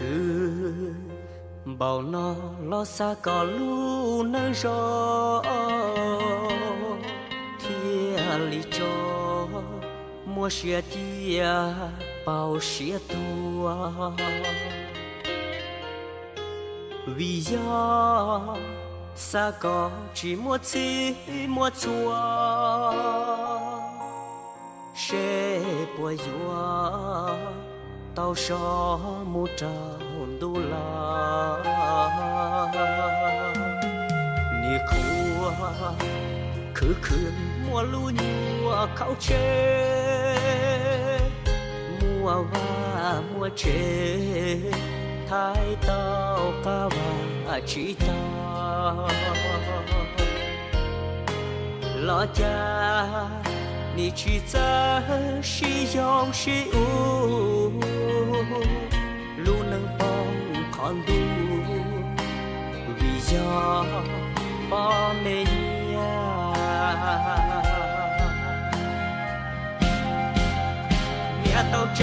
cứ bao nó lo xa có lu nâng gió thia lý cho mua xia tia bao xia tua vì do xa có chỉ mua chi mua chua sẽ bùa dùa tao cho mua trào đu la nè khua khứ khươn mua lu nhua khao chê mua và mua chê thái tao ca và chỉ tao lo cha你去在是用是无路能帮看路为呀把美呀你都这